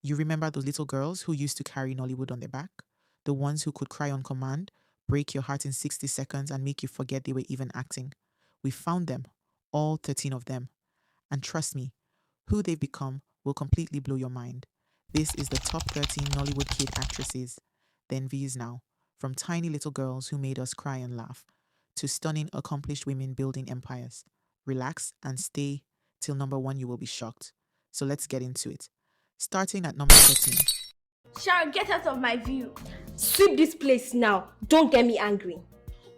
You remember those little girls who used to carry Nollywood on their back? The ones who could cry on command, break your heart in 60 seconds, and make you forget they were even acting. We found them, all 13 of them. And trust me, who they've become will completely blow your mind. This is the top 13 Nollywood kid actresses. The envy is now. From tiny little girls who made us cry and laugh, to stunning, accomplished women building empires. Relax and stay till number one, you will be shocked. So let's get into it. Starting at number 13. Sharon, get out of my view. Sweep this place now. Don't get me angry.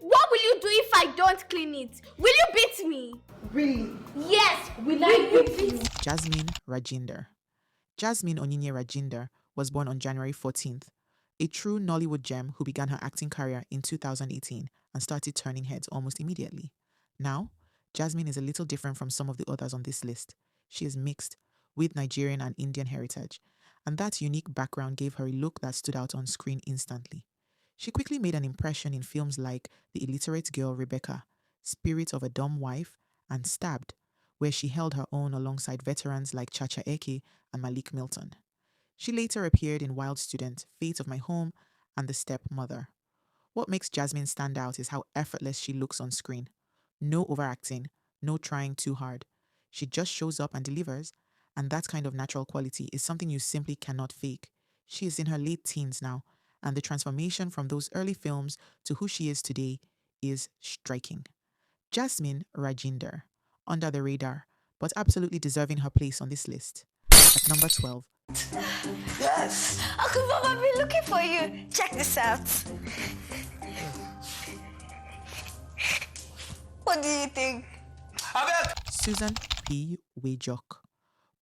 What will you do if I don't clean it? Will you beat me? Really? Yes, will I beat you? Jasmine Rajinder. Jasmine Onyinye Rajinder was born on January 14th, a true Nollywood gem who began her acting career in 2018 and started turning heads almost immediately. Now, Jasmine is a little different from some of the others on this list. She is mixed, with Nigerian and Indian heritage, and that unique background gave her a look that stood out on screen instantly. She quickly made an impression in films like The Illiterate Girl Rebecca, Spirit of a Dumb Wife, and Stabbed, where she held her own alongside veterans like Chacha Eke and Malik Milton. She later appeared in Wild Student, Fate of My Home, and The Stepmother. What makes Jasmine stand out is how effortless she looks on screen. No overacting, no trying too hard. She just shows up and delivers, and that kind of natural quality is something you simply cannot fake. She is in her late teens now, and the transformation from those early films to who she is today is striking. Jasmine Rajinder, under the radar, but absolutely deserving her place on this list. At number 12. Yes. Uncle Bob, I've been looking for you. Check this out. What do you think? Susan P. Wejok,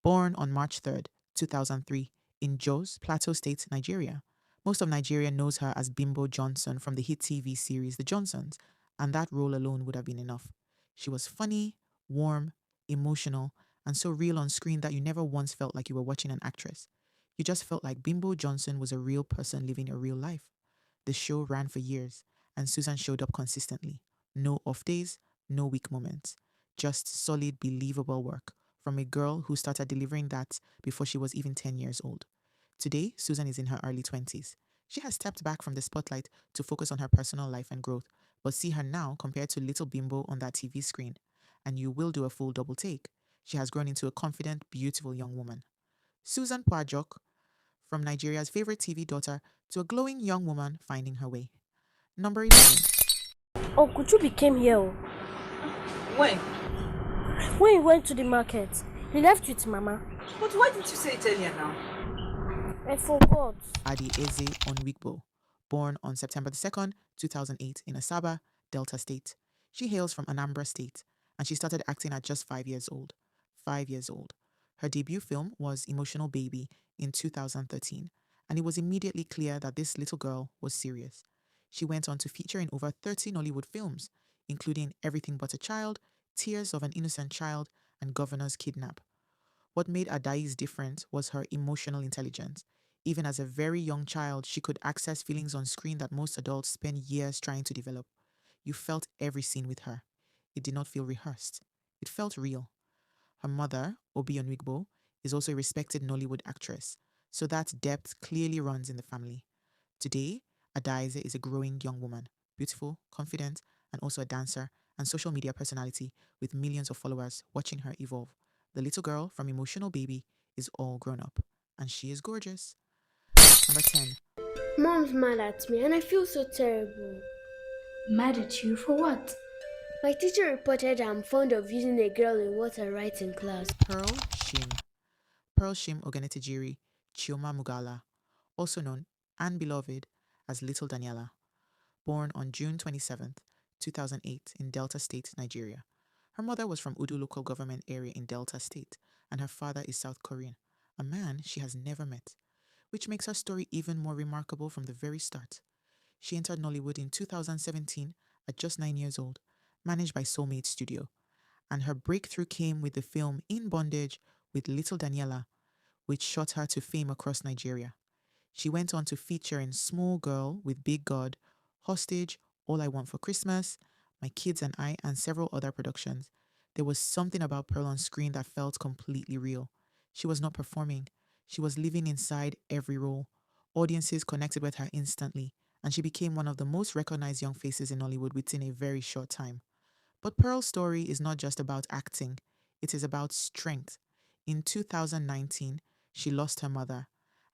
born on March 3rd, 2003, in Jos, Plateau State, Nigeria. Most of Nigeria knows her as Bimbo Johnson from the hit TV series The Johnsons, and that role alone would have been enough. She was funny, warm, emotional, and so real on screen that you never once felt like you were watching an actress. You just felt like Bimbo Johnson was a real person living a real life. The show ran for years, and Susan showed up consistently. No off days, no weak moments. Just solid, believable work from a girl who started delivering that before she was even 10 years old. Today, Susan is in her early 20s. She has stepped back from the spotlight to focus on her personal life and growth, but see her now compared to little Bimbo on that TV screen, and you will do a full double take. She has grown into a confident, beautiful young woman. Susan Pwok, from Nigeria's favorite TV daughter to a glowing young woman finding her way. Number 11. Oh, could you became here? When? When you went to the market, he left with Mama. But why didn't you say it earlier now? I forgot. Adaeze Onuigbo, born on September 2nd, 2008 in Asaba, Delta State. She hails from Anambra State, and she started acting at just 5 years old. 5 years old. Her debut film was Emotional Baby in 2013, and it was immediately clear that this little girl was serious. She went on to feature in over 30 Nollywood films, including Everything But a Child, Tears of an Innocent Child, and Governor's Kidnap. What made Adaeze different was her emotional intelligence. Even as a very young child, she could access feelings on screen that most adults spend years trying to develop. You felt every scene with her. It did not feel rehearsed. It felt real. Her mother, Obi Onwigbo, is also a respected Nollywood actress, so that depth clearly runs in the family. Today, Adaeze is a growing young woman, beautiful, confident, and also a dancer and social media personality with millions of followers watching her evolve. The little girl from Emotional Baby is all grown up, and she is gorgeous. Number 10. Mom's mad at me and I feel so terrible. Mad at you for what? My teacher reported I'm fond of using a girl in what I write in class. Pearl Shim. Pearl Shim Oganetejiri Chioma Mugala, also known and beloved as Little Daniela, born on June 27th, 2008 in Delta State, Nigeria. Her mother was from Udu local government area in Delta State, and her father is South Korean, a man she has never met, which makes her story even more remarkable from the very start. She entered Nollywood in 2017 at just 9 years old, managed by Soulmate Studio, and her breakthrough came with the film In Bondage with Little Daniela, which shot her to fame across Nigeria. She went on to feature in Small Girl with Big God, Hostage, All I Want for Christmas, My Kids and I, and several other productions. There was something about Pearl on screen that felt completely real. She was not performing. She was living inside every role. Audiences connected with her instantly, and she became one of the most recognized young faces in Nollywood within a very short time. But Pearl's story is not just about acting, it is about strength. In 2019, she lost her mother,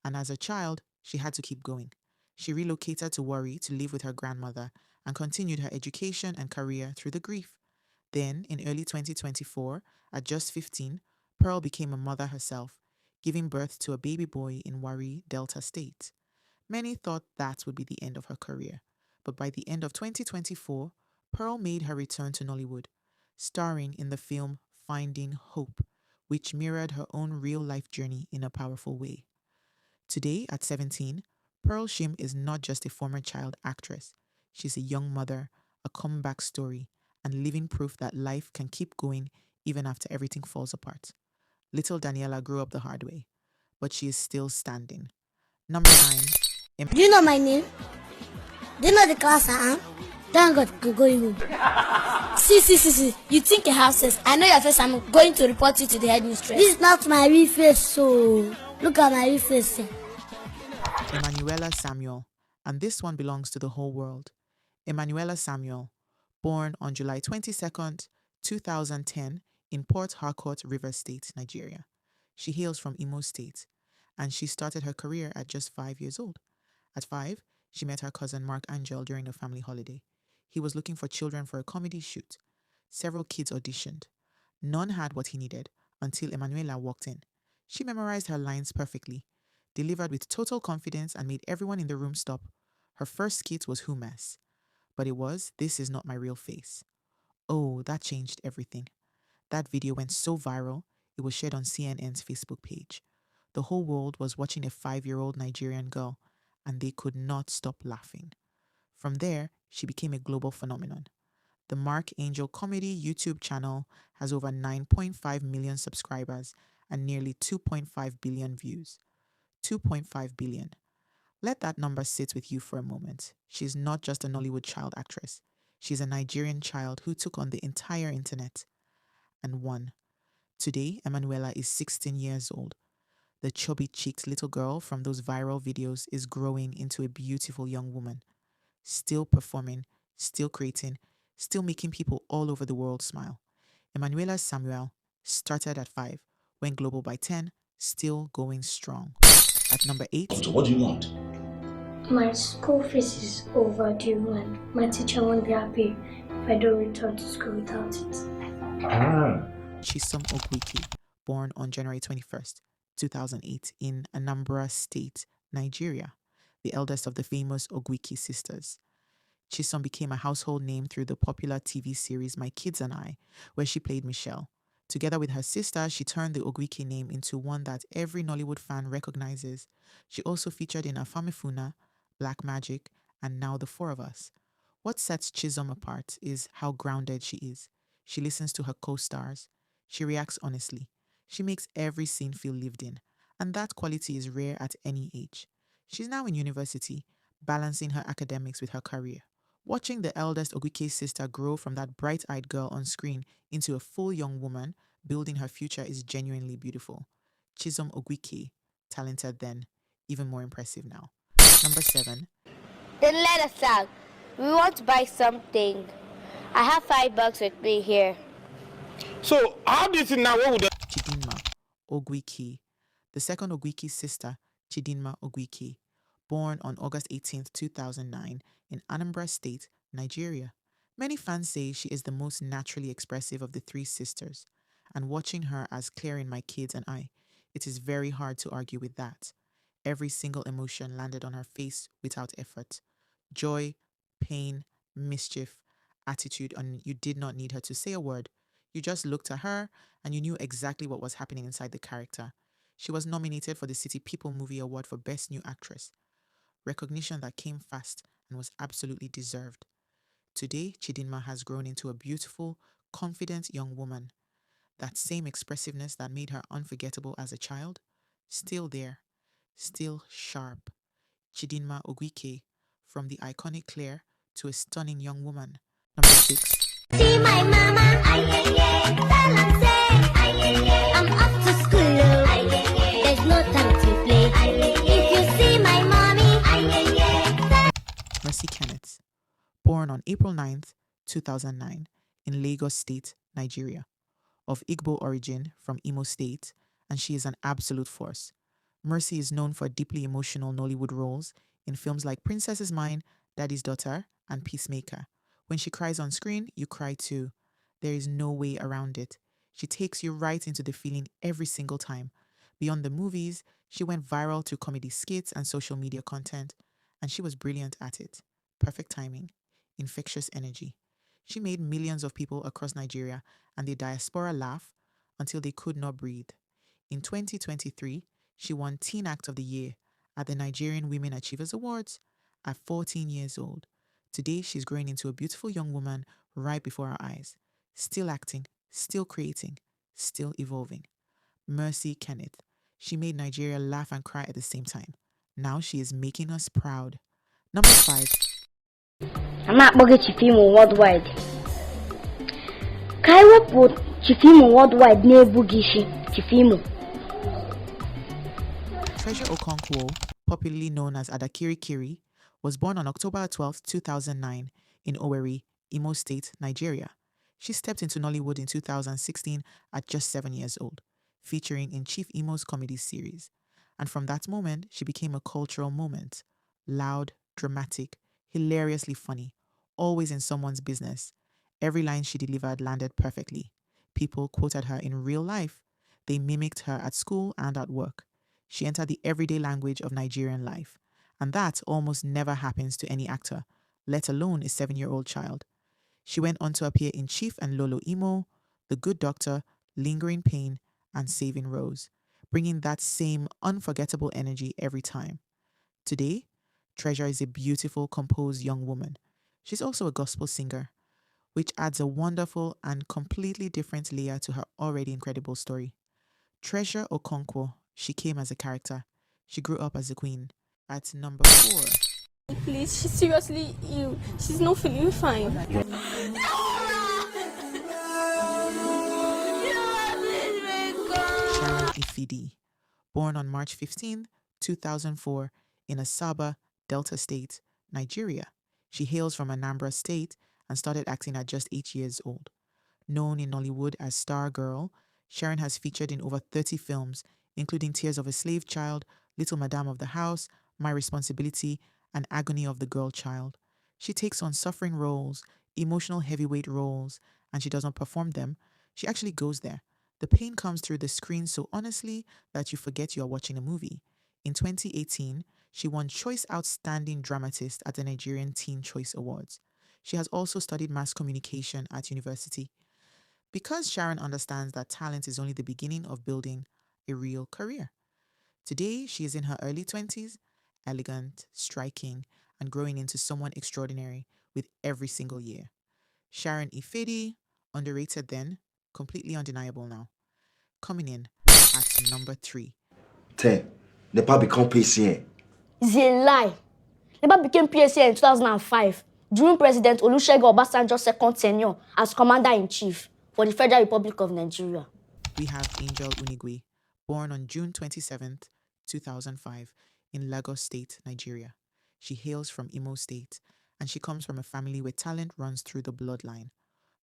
and as a child, she had to keep going. She relocated to Warri to live with her grandmother and continued her education and career through the grief. Then, in early 2024, at just 15, Pearl became a mother herself, giving birth to a baby boy in Warri, Delta State. Many thought that would be the end of her career, but by the end of 2024, Pearl made her return to Nollywood, starring in the film Finding Hope, which mirrored her own real-life journey in a powerful way. Today, at 17, Pearl Shim is not just a former child actress. She's a young mother, a comeback story, and living proof that life can keep going even after everything falls apart. Little Daniela grew up the hard way, but she is still standing. Number 9. Do you know my name? Do you know the class I am? Thank God you're going home. See. You think you have sense. I know your face. I'm going to report you to the headmistress. This is not my real face, so look at my real face. Emmanuella Samuel, and this one belongs to the whole world. Emmanuella Samuel, born on July 22nd, 2010 in Port Harcourt, Rivers State, Nigeria. She hails from Imo State, and she started her career at just 5 years old. At 5, she met her cousin Mark Angel during a family holiday. He was looking for children for a comedy shoot. Several kids auditioned. None had what he needed until Emmanuella walked in. She memorized her lines perfectly, delivered with total confidence, and made everyone in the room stop. Her first skit was Humas, but it was This Is Not My Real Face. Oh, that changed everything. That video went so viral, it was shared on CNN's Facebook page. The whole world was watching a 5-year-old Nigerian girl, and they could not stop laughing. From there, she became a global phenomenon. The Emmanuelle Comedy YouTube channel has over 9.5 million subscribers and nearly 2.5 billion views. 2.5 billion. Let that number sit with you for a moment. She's not just a Nollywood child actress. She's a Nigerian child who took on the entire internet and won. Today, Emmanuella is 16 years old. The chubby-cheeked little girl from those viral videos is growing into a beautiful young woman. Still performing, still creating, still making people all over the world smile. Emmanuella Samuel started at 5, went global by 10, still going strong. At number 8... Doctor, what do you want? My school fees is overdue and my teacher won't be happy if I don't return to school without it. Chisom Oguike, born on January 21st, 2008 in Anambra State, Nigeria, the eldest of the famous Oguike Sisters. Chisom became a household name through the popular TV series My Kids and I, where she played Michelle. Together with her sister, she turned the Oguike name into one that every Nollywood fan recognizes. She also featured in Afamifuna, Black Magic, and Now the Four of Us. What sets Chisom apart is how grounded she is. She listens to her co-stars. She reacts honestly. She makes every scene feel lived in, and that quality is rare at any age. She's now in university, balancing her academics with her career. Watching the eldest Oguike sister grow from that bright-eyed girl on screen into a full young woman, building her future is genuinely beautiful. Chisom Oguike, talented then, even more impressive now. Number 7. Then let us out. We want to buy something. I have $5 with me here. So, how do you think now? What would Chidinma Oguike, the second Oguike sister, Chidinma Oguike, born on August 18th, 2009 in Anambra State, Nigeria. Many fans say she is the most naturally expressive of the 3 sisters, and watching her as Claire in My Kids and I, it is very hard to argue with that. Every single emotion landed on her face without effort. Joy, pain, mischief, attitude, and you did not need her to say a word. You just looked at her and you knew exactly what was happening inside the character. She was nominated for the City People Movie Award for Best New Actress. Recognition that came fast and was absolutely deserved. Today, Chidinma has grown into a beautiful, confident young woman. That same expressiveness that made her unforgettable as a child, still there, still sharp. Chidinma Oguike, from the iconic Claire to a stunning young woman. Number 6. See my mama, I'm off to school. There's no time to on April 9th, 2009, in Lagos State, Nigeria. Of Igbo origin from Imo State, and she is an absolute force. Mercy is known for deeply emotional Nollywood roles in films like Princess's Mind, Daddy's Daughter, and Peacemaker. When she cries on screen, you cry too. There is no way around it. She takes you right into the feeling every single time. Beyond the movies, she went viral through comedy skits and social media content, and she was brilliant at it. Perfect timing, infectious energy. She made millions of people across Nigeria and the diaspora laugh until they could not breathe. In 2023, she won Teen Act of the Year at the Nigerian Women Achievers Awards at 14 years old. Today, she's growing into a beautiful young woman right before our eyes. Still acting, still creating, still evolving. Mercy Kenneth. She made Nigeria laugh and cry at the same time. Now she is making us proud. Number 5. I'm not going to film worldwide. Can I put Chifimu worldwide near Bugishi Chifimu? Treasure Okonkwo, popularly known as Adakirikiri, was born on October 12, 2009 in Owerri, Imo State, Nigeria. She stepped into Nollywood in 2016 at just 7 years old, featuring in Chief Imo's comedy series. And from that moment, she became a cultural moment. Loud, dramatic, hilariously funny, always in someone's business. Every line she delivered landed perfectly. People quoted her in real life. They mimicked her at school and at work. She entered the everyday language of Nigerian life. And that almost never happens to any actor, let alone a 7-year-old child. She went on to appear in Chief and Lolo Imo, The Good Doctor, Lingering Pain, and Saving Rose, bringing that same unforgettable energy every time. Today, Treasure is a beautiful, composed young woman. She's also a gospel singer, which adds a wonderful and completely different layer to her already incredible story. Treasure Okonkwo, she came as a character. She grew up as a queen. At number 4. Please, she's seriously ill. She's not feeling fine. Sharon Ifedi, born on March 15, 2004, in Asaba, Delta State, Nigeria. She hails from Anambra State and started acting at just 8 years old. Known in Nollywood as Star Girl, Sharon has featured in over 30 films, including Tears of a Slave Child, Little Madame of the House, My Responsibility, and Agony of the Girl Child. She takes on suffering roles, emotional heavyweight roles, and she does not perform them. She actually goes there. The pain comes through the screen so honestly that you forget you are watching a movie. In 2018, she won Choice Outstanding Dramatist at the Nigerian Teen Choice Awards. She has also studied mass communication at university. Because Sharon understands that talent is only the beginning of building a real career. Today, she is in her early 20s, elegant, striking, and growing into someone extraordinary with every single year. Sharon Ifedi, underrated then, completely undeniable now. Coming in at number 3. 10. Nepal become PCN. It's a lie. Never became PSA in 2005 during President Olusegun Obasanjo's second tenure as Commander-in-Chief for the Federal Republic of Nigeria. We have Angel Unigwe, born on June 27th, 2005, in Lagos State, Nigeria. She hails from Imo State, and she comes from a family where talent runs through the bloodline.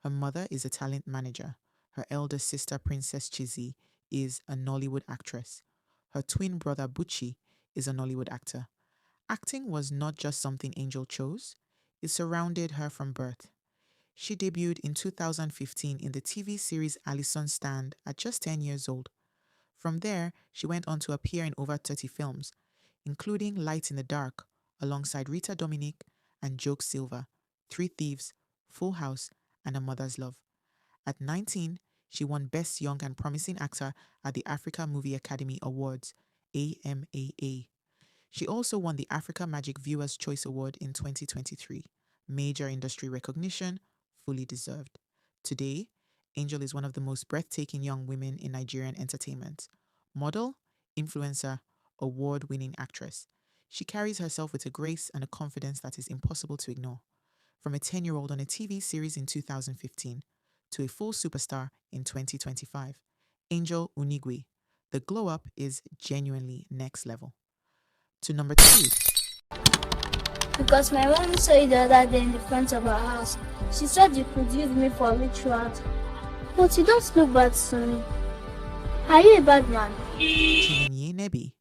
Her mother is a talent manager. Her elder sister, Princess Chizzy, is a Nollywood actress. Her twin brother, Buchi, is a Nollywood actor. Acting was not just something Angel chose. It surrounded her from birth. She debuted in 2015 in the TV series Alison Stand at just 10 years old. From there, she went on to appear in over 30 films, including Light in the Dark, alongside Rita Dominic and Joke Silva, Three Thieves, Full House, and A Mother's Love. At 19, she won Best Young and Promising Actor at the Africa Movie Academy Awards, AMAA. She also won the Africa Magic Viewers' Choice Award in 2023. Major industry recognition, fully deserved. Today, Angel is one of the most breathtaking young women in Nigerian entertainment. Model, influencer, award-winning actress. She carries herself with a grace and a confidence that is impossible to ignore. From a 10-year-old on a TV series in 2015 to a full superstar in 2025, Angel Unigwe. The glow-up is genuinely next level. To number 2. Because my mom saw it the other day in the front of our house. She said you could use me for rituals. But you don't look bad to me. Are you a bad man? Chinenye Nnebe,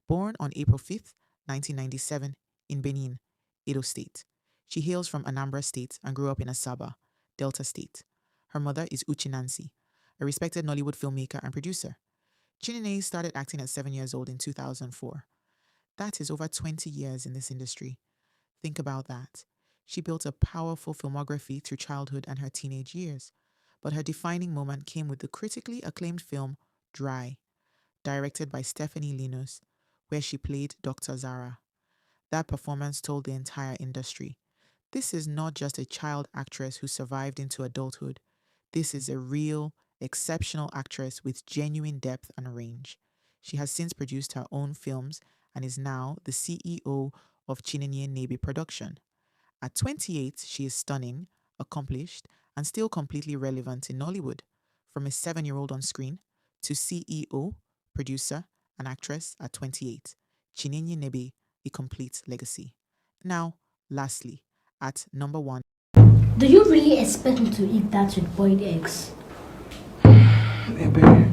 born on April 5th, 1997, in Benin, Edo State. She hails from Anambra State and grew up in Asaba, Delta State. Her mother is Uche Nancy, a respected Nollywood filmmaker and producer. Chinenye started acting at 7 years old in 2004. That is over 20 years in this industry. Think about that. She built a powerful filmography through childhood and her teenage years. But her defining moment came with the critically acclaimed film Dry, directed by Stephanie Linus, where she played Dr. Zara. That performance told the entire industry, this is not just a child actress who survived into adulthood. This is a real, exceptional actress with genuine depth and range. She has since produced her own films and is now the CEO of Chinenye Nnebe Production. At 28, she is stunning, accomplished, and still completely relevant in Nollywood. From a 7-year-old on screen to CEO, producer, and actress at 28. Chinenye Nnebe, a complete legacy. Now, lastly, at number 1. Do you really expect me to eat that with boiled eggs? Nnebe,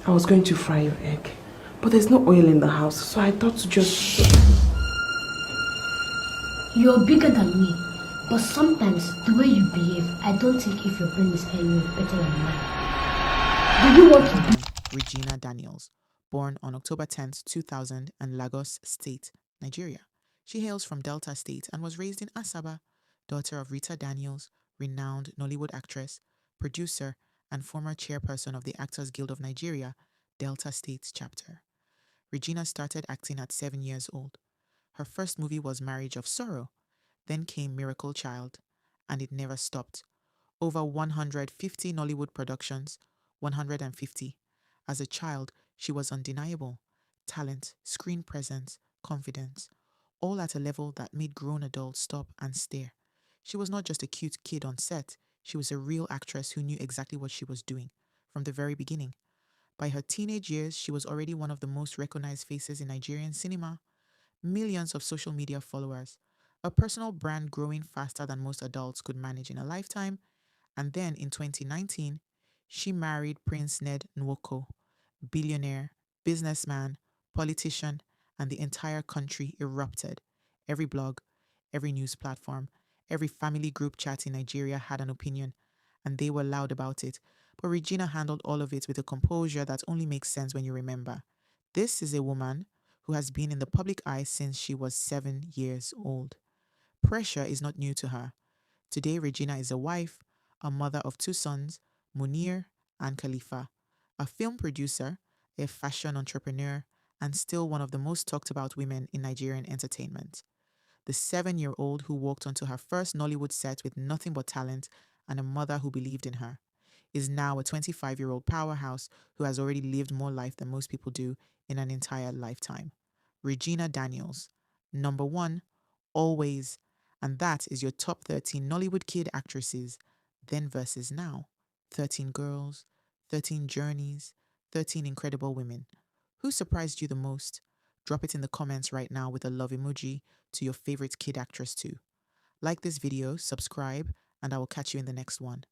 I was going to fry your egg, but there's no oil in the house, so I thought to just... You're bigger than me, but sometimes the way you behave, I don't think if your brain is any better than mine. Do you want to be? Regina Daniels, born on October 10th, 2000 in Lagos State, Nigeria. She hails from Delta State and was raised in Asaba, daughter of Rita Daniels, renowned Nollywood actress, producer, and former chairperson of the Actors Guild of Nigeria, Delta State chapter. Regina started acting at 7 years old. Her first movie was Marriage of Sorrow, then came Miracle Child, and it never stopped. Over 150 Nollywood productions, 150. As a child, she was undeniable. Talent, screen presence, confidence, all at a level that made grown adults stop and stare. She was not just a cute kid on set, she was a real actress who knew exactly what she was doing from the very beginning. By her teenage years, she was already one of the most recognized faces in Nigerian cinema. Millions of social media followers, a personal brand growing faster than most adults could manage in a lifetime. And then in 2019, she married Prince Ned Nwoko, billionaire, businessman, politician, and the entire country erupted. Every blog, every news platform, every family group chat in Nigeria had an opinion, and they were loud about it. But Regina handled all of it with a composure that only makes sense when you remember. This is a woman who has been in the public eye since she was 7 years old. Pressure is not new to her. Today, Regina is a wife, a mother of 2 sons, Munir and Khalifa, a film producer, a fashion entrepreneur, and still one of the most talked about women in Nigerian entertainment. The 7-year-old who walked onto her first Nollywood set with nothing but talent and a mother who believed in her is now a 25-year-old powerhouse who has already lived more life than most people do in an entire lifetime. Regina Daniels, number 1, always, and that is your top 13 Nollywood kid actresses, then versus now. 13 girls, 13 journeys, 13 incredible women. Who surprised you the most? Drop it in the comments right now with a love emoji to your favorite kid actress too. Like this video, subscribe, and I will catch you in the next one.